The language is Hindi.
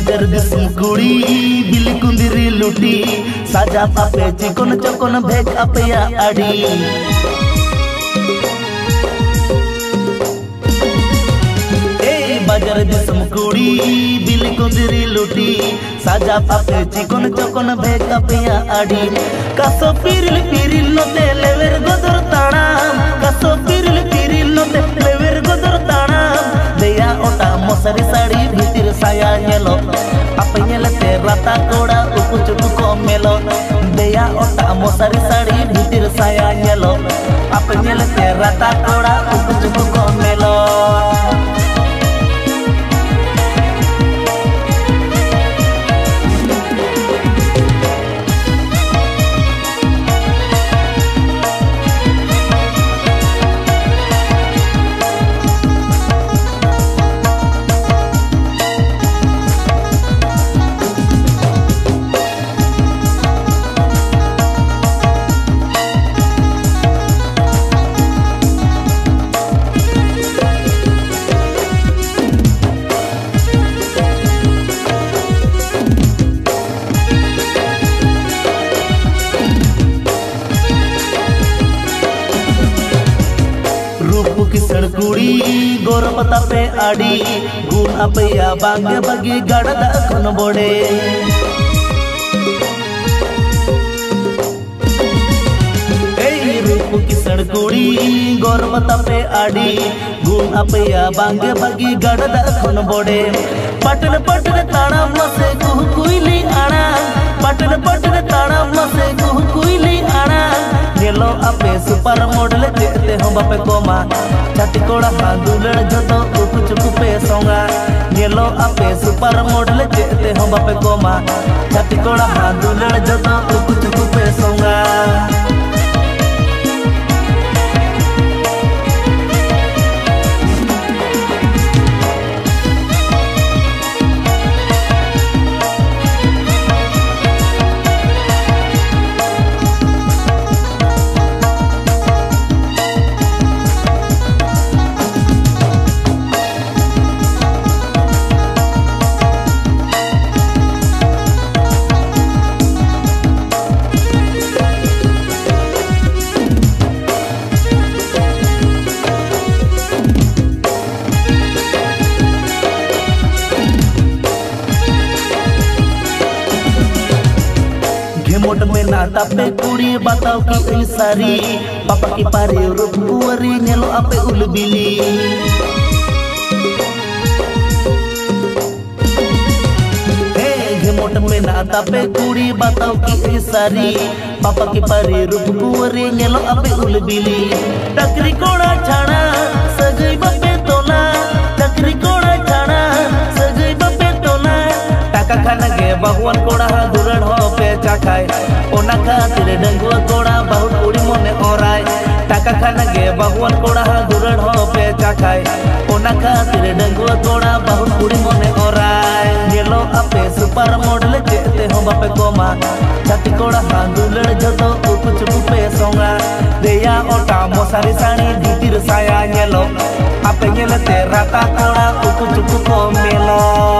बाजार दिसम कुड़ी बिल कुंदिरी लुटी साजा पापे चिकन चकन भेज अपया आड़ी बाजार दिसम कुड़ी बिल कुंदिरी लुटी साजा पापे चिकन चकन भेज अपया आड़ी कासो पिरिल पिरिल नोते लेवेर गोदर ताणाम कासो पिरिल पिरिल नोते लेवेर गोदर ताणाम देया ओटा मसारी साड़ी भीतर साया नेलो apa nyelete rata koda uku cuku komelo deya otak mosari sari bhitir saya nyelo apa nyelete rata koda uku cuku komelo किसड़ कुड़ी गोर पता पे आड़ी गुण अपया बांगे बगी गड़ दखन बोड़े रूप किसड़ कुड़ी गोर पता पे आड़ी गुण अपया बांगे बगी गड़ दखन बोड़े पटन पटन ताड़ा मसे गुह कुइली आड़ा पटन पटन ताड़ा मसे गुह कुइली आड़ा नेलो अपे सुपर मॉडल जेते हम बापे कोमा छाती कोड़ा हादुलड़ जतो उकु चुकु पे सोंगा नेलो अपे सुपर मॉडल जेते हम बापे कोमा छाती कोड़ा हादुलड़ जतो उकु चुकु पे सोंगा मोट में नाता पे कुड़ी बताओ कि सारी पापा की पारे रूप कुवरी नेलो आपे उलबिली मोट में नाता पे कुड़ी बताओ कि सारी पापा की पारे रूप कुवरी नेलो आपे उलबिली टकरी कोड़ा छाड़ा सजई बापे तोला टकरी कोड़ा छाड़ा सजई बापे तोला टाका खाना गे भगवान कोड़ा दुरड़ हो पे चाखाय ओना खातिर डंगुआ कोड़ा बहुत कुड़ी मने ओराय टाका खाना गे भगवान कोड़ा दुरड़ हो पे चाखाय ओना खातिर डंगुआ कोड़ा बहुत कुड़ी मने ओराय नेलो अपे सुपर मॉडल जेते हम बापे कोमा छाती कोड़ा हादुलड़ जतो उकु चुकु पे सोंगा देया ओटा मसारी साड़ी भीतिर साया नेलो अपे नेलते राता कोड़ा उकु चुकु को मेलो